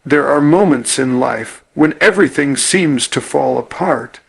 There are moments in life when everything seems to fall apart.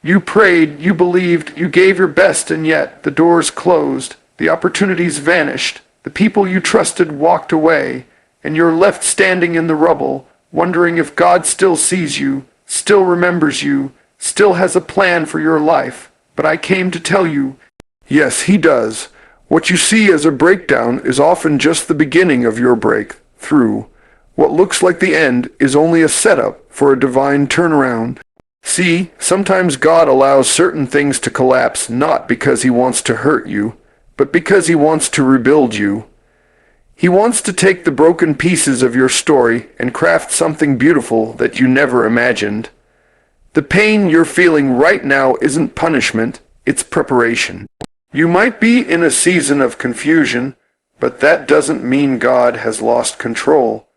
You prayed, you believed, you gave your best, and yet the doors closed, the opportunities vanished, the people you trusted walked away, and you're left standing in the rubble, wondering if God still sees you, still remembers you, still has a plan for your life. But I came to tell you, yes, He does. What you see as a breakdown is often just the beginning of your breakthrough. What looks like the end is only a setup for a divine turnaround. See, sometimes God allows certain things to collapse not because He wants to hurt you, but because He wants to rebuild you. He wants to take the broken pieces of your story and craft something beautiful that you never imagined. The pain you're feeling right now isn't punishment, it's preparation. You might be in a season of confusion, but that doesn't mean God has lost control.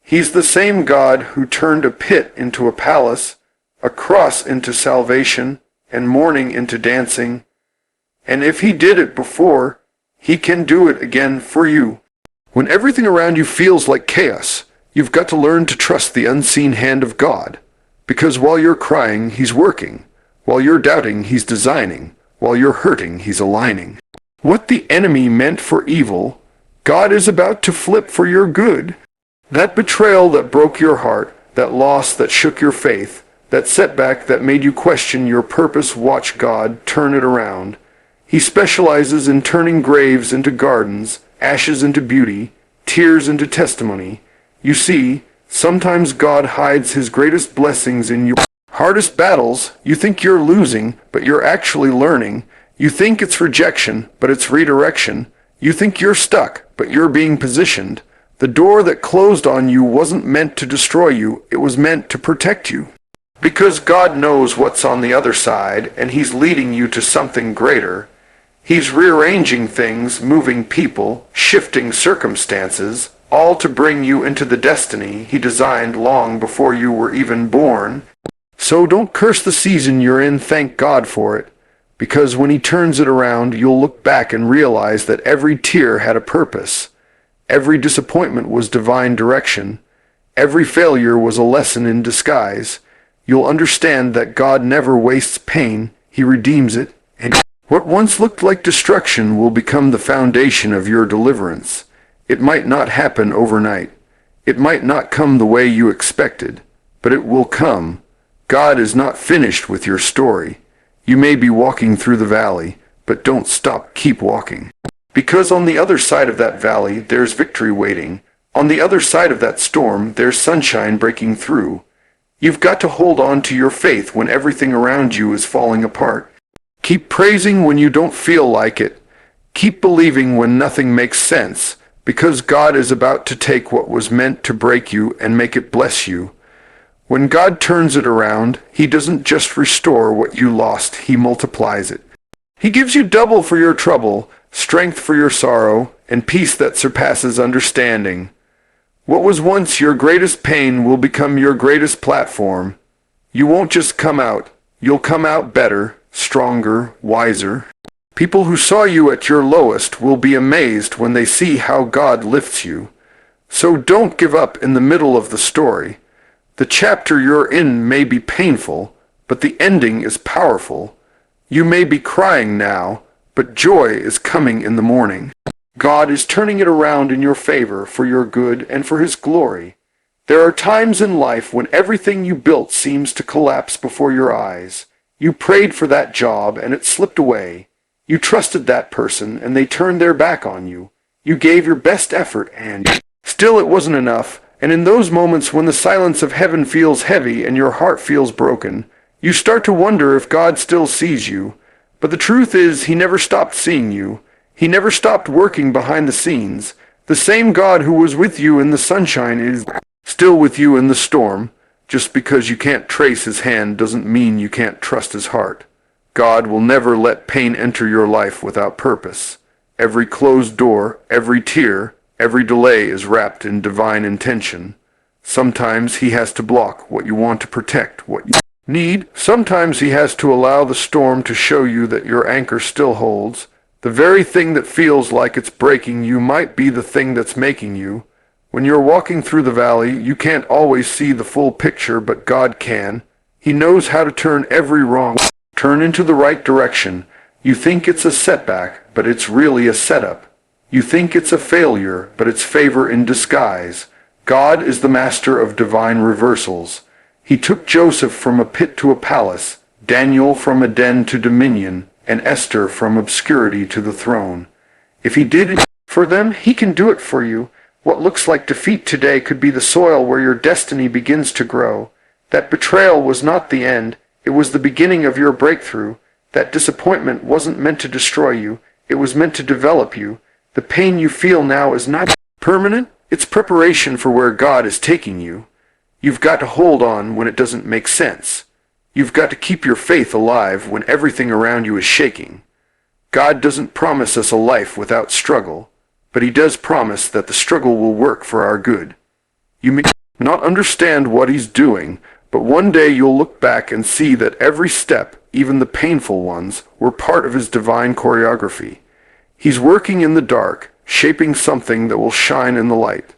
He's the same God who turned a pit into a palace, a cross into salvation, and mourning into dancing. And if He did it before, He can do it again for you. When everything around you feels like chaos, you've got to learn to trust the unseen hand of God. Because while you're crying, He's working. While you're doubting, He's designing. While you're hurting, He's aligning. What the enemy meant for evil, God is about to flip for your good. That betrayal that broke your heart, that loss that shook your faith, that setback that made you question your purpose, watch God turn it around. He specializes in turning graves into gardens, ashes into beauty, tears into testimony. You see, sometimes God hides His greatest blessings in your hardest battles. You think you're losing, but you're actually learning. You think it's rejection, but it's redirection. You think you're stuck, but you're being positioned. The door that closed on you wasn't meant to destroy you, it was meant to protect you. Because God knows what's on the other side, and He's leading you to something greater. He's rearranging things, moving people, shifting circumstances, all to bring you into the destiny He designed long before you were even born. So don't curse the season you're in, thank God for it. Because when He turns it around, you'll look back and realize that every tear had a purpose. Every disappointment was divine direction. Every failure was a lesson in disguise. You'll understand that God never wastes pain, He redeems it, and what once looked like destruction will become the foundation of your deliverance. It might not happen overnight. It might not come the way you expected, but it will come. God is not finished with your story. You may be walking through the valley, but don't stop, keep walking. Because on the other side of that valley, there's victory waiting. On the other side of that storm, there's sunshine breaking through. You've got to hold on to your faith when everything around you is falling apart. Keep praising when you don't feel like it. Keep believing when nothing makes sense, because God is about to take what was meant to break you and make it bless you. When God turns it around, He doesn't just restore what you lost, He multiplies it. He gives you double for your trouble, strength for your sorrow, and peace that surpasses understanding. What was once your greatest pain will become your greatest platform. You won't just come out, you'll come out better, stronger, wiser. People who saw you at your lowest will be amazed when they see how God lifts you. So don't give up in the middle of the story. The chapter you're in may be painful, but the ending is powerful. You may be crying now, but joy is coming in the morning. God is turning it around in your favor for your good and for His glory. There are times in life when everything you built seems to collapse before your eyes. You prayed for that job and it slipped away. You trusted that person and they turned their back on you. You gave your best effort and still it wasn't enough. And in those moments when the silence of heaven feels heavy and your heart feels broken, you start to wonder if God still sees you. But the truth is, He never stopped seeing you. He never stopped working behind the scenes. The same God who was with you in the sunshine is still with you in the storm. Just because you can't trace His hand doesn't mean you can't trust His heart. God will never let pain enter your life without purpose. Every closed door, every tear, every delay is wrapped in divine intention. Sometimes He has to block what you want to protect, what you need. Sometimes He has to allow the storm to show you that your anchor still holds. The very thing that feels like it's breaking you might be the thing that's making you. When you're walking through the valley, you can't always see the full picture, but God can. He knows how to turn every wrong turn into the right direction. You think it's a setback, but it's really a setup. You think it's a failure, but it's favor in disguise. God is the master of divine reversals. He took Joseph from a pit to a palace, Daniel from a den to dominion, and Esther from obscurity to the throne. If he did it for them, he can do it for you. What looks like defeat today could be the soil where your destiny begins to grow. That betrayal was not the end. It was the beginning of your breakthrough. That disappointment wasn't meant to destroy you. It was meant to develop you. The pain you feel now is not permanent. It's preparation for where God is taking you. You've got to hold on when it doesn't make sense. You've got to keep your faith alive when everything around you is shaking. God doesn't promise us a life without struggle, but He does promise that the struggle will work for our good. You may not understand what He's doing, but one day you'll look back and see that every step, even the painful ones, were part of His divine choreography. He's working in the dark, shaping something that will shine in the light.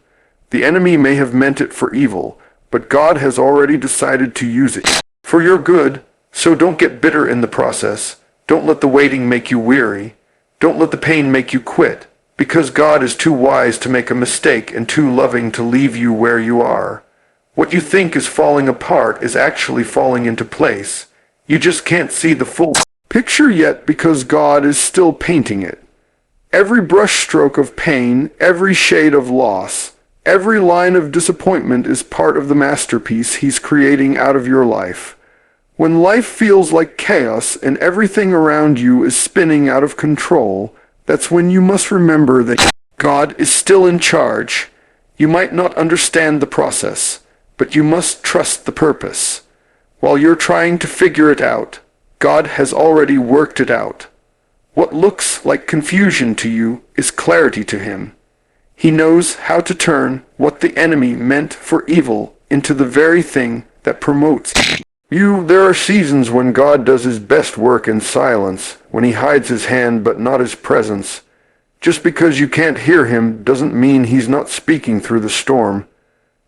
The enemy may have meant it for evil, but God has already decided to use it for your good, so don't get bitter in the process. Don't let the waiting make you weary. Don't let the pain make you quit, because God is too wise to make a mistake and too loving to leave you where you are. What you think is falling apart is actually falling into place. You just can't see the full picture yet because God is still painting it. Every brushstroke of pain, every shade of loss, every line of disappointment is part of the masterpiece He's creating out of your life. When life feels like chaos and everything around you is spinning out of control, that's when you must remember that God is still in charge. You might not understand the process, but you must trust the purpose. While you're trying to figure it out, God has already worked it out. What looks like confusion to you is clarity to Him. He knows how to turn what the enemy meant for evil into the very thing that promotes you. There are seasons when God does His best work in silence, when He hides His hand but not His presence. Just because you can't hear Him doesn't mean He's not speaking through the storm.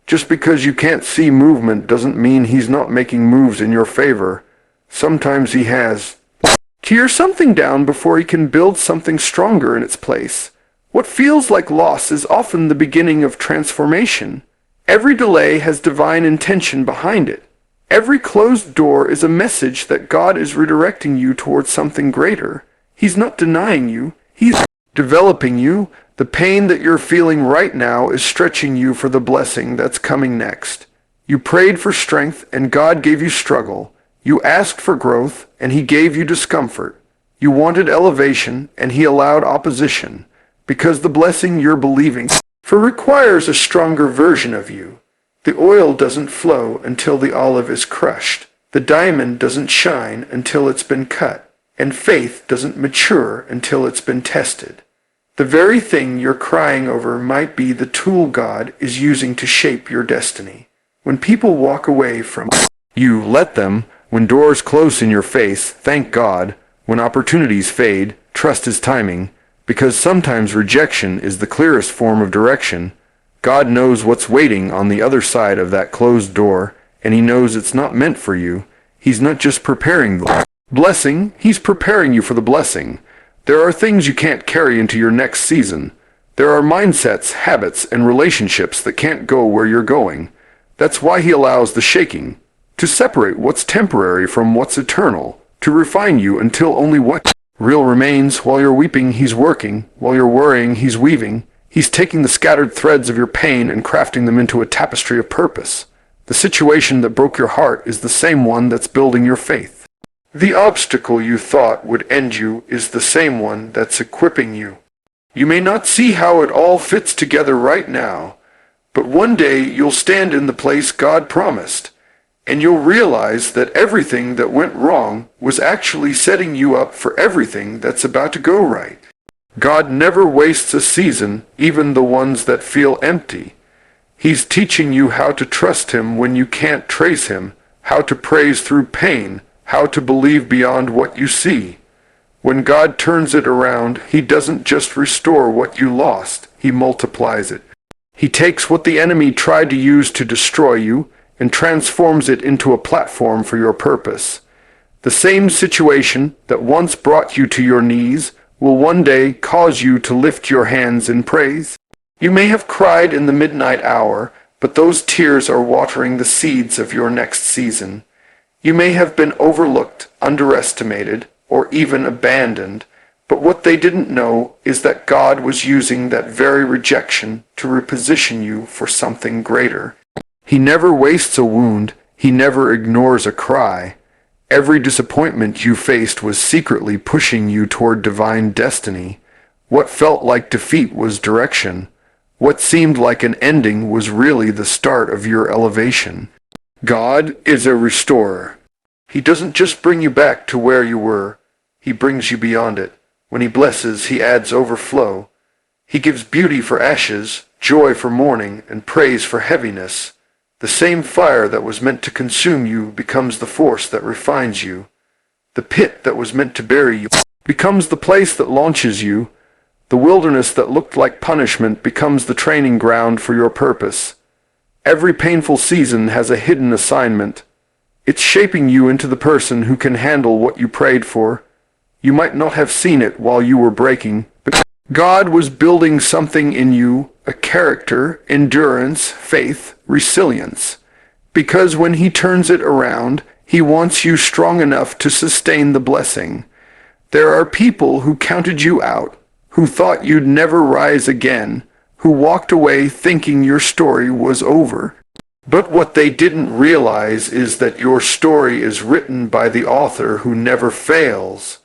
Just because you can't see movement doesn't mean He's not making moves in your favor. Sometimes He has tear something down before He can build something stronger in its place. What feels like loss is often the beginning of transformation. Every delay has divine intention behind it. Every closed door is a message that God is redirecting you towards something greater. He's not denying you. He's developing you. The pain that you're feeling right now is stretching you for the blessing that's coming next. You prayed for strength and God gave you struggle. You asked for growth and He gave you discomfort. You wanted elevation and He allowed opposition, because the blessing you're believing for requires a stronger version of you. The oil doesn't flow until the olive is crushed. The diamond doesn't shine until it's been cut. And faith doesn't mature until it's been tested. The very thing you're crying over might be the tool God is using to shape your destiny. When people walk away from you, let them. When doors close in your face, thank God. When opportunities fade, trust His timing. Because sometimes rejection is the clearest form of direction. God knows what's waiting on the other side of that closed door, and He knows it's not meant for you. He's not just preparing the blessing, He's preparing you for the blessing. There are things you can't carry into your next season. There are mindsets, habits, and relationships that can't go where you're going. That's why He allows the shaking, to separate what's temporary from what's eternal, to refine you until only what real remains. While you're weeping, He's working. While you're worrying, He's weaving. He's taking the scattered threads of your pain and crafting them into a tapestry of purpose. The situation that broke your heart is the same one that's building your faith. The obstacle you thought would end you is the same one that's equipping you. You may not see how it all fits together right now, but one day you'll stand in the place God promised, and you'll realize that everything that went wrong was actually setting you up for everything that's about to go right. God never wastes a season, even the ones that feel empty. He's teaching you how to trust Him when you can't trace Him, how to praise through pain, how to believe beyond what you see. When God turns it around, He doesn't just restore what you lost, He multiplies it. He takes what the enemy tried to use to destroy you and transforms it into a platform for your purpose. The same situation that once brought you to your knees will one day cause you to lift your hands in praise. You may have cried in the midnight hour, but those tears are watering the seeds of your next season. You may have been overlooked, underestimated, or even abandoned, but what they didn't know is that God was using that very rejection to reposition you for something greater. He never wastes a wound. He never ignores a cry. Every disappointment you faced was secretly pushing you toward divine destiny. What felt like defeat was direction. What seemed like an ending was really the start of your elevation. God is a restorer. He doesn't just bring you back to where you were. He brings you beyond it. When he blesses, he adds overflow. He gives beauty for ashes, joy for mourning, and praise for heaviness. The same fire that was meant to consume you becomes the force that refines you. The pit that was meant to bury you becomes the place that launches you. The wilderness that looked like punishment becomes the training ground for your purpose. Every painful season has a hidden assignment. It's shaping you into the person who can handle what you prayed for. You might not have seen it while you were breaking, but God was building something in you, a character, endurance, faith, resilience. Because when he turns it around, he wants you strong enough to sustain the blessing. There are people who counted you out, who thought you'd never rise again, who walked away thinking your story was over. But what they didn't realize is that your story is written by the author who never fails.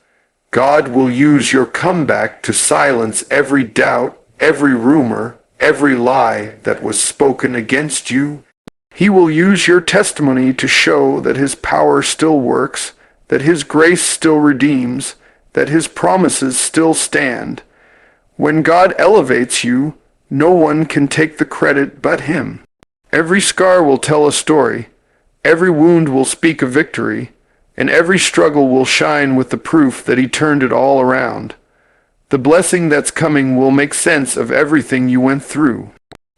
God will use your comeback to silence every doubt, every rumor, every lie that was spoken against you. He will use your testimony to show that his power still works, that his grace still redeems, that his promises still stand. When God elevates you, no one can take the credit but him. Every scar will tell a story, every wound will speak a victory, and every struggle will shine with the proof that he turned it all around. The blessing that's coming will make sense of everything you went through.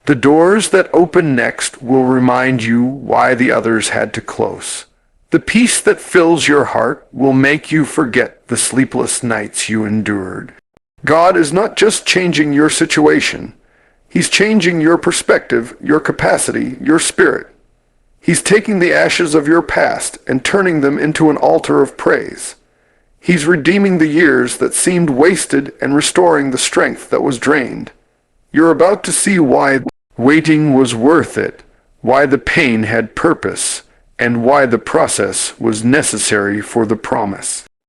The doors that open next will remind you why the others had to close. The peace that fills your heart will make you forget the sleepless nights you endured. God is not just changing your situation. He's changing your perspective, your capacity, your spirit. He's taking the ashes of your past and turning them into an altar of praise. He's redeeming the years that seemed wasted and restoring the strength that was drained. You're about to see why waiting was worth it, why the pain had purpose, and why the process was necessary for the promise.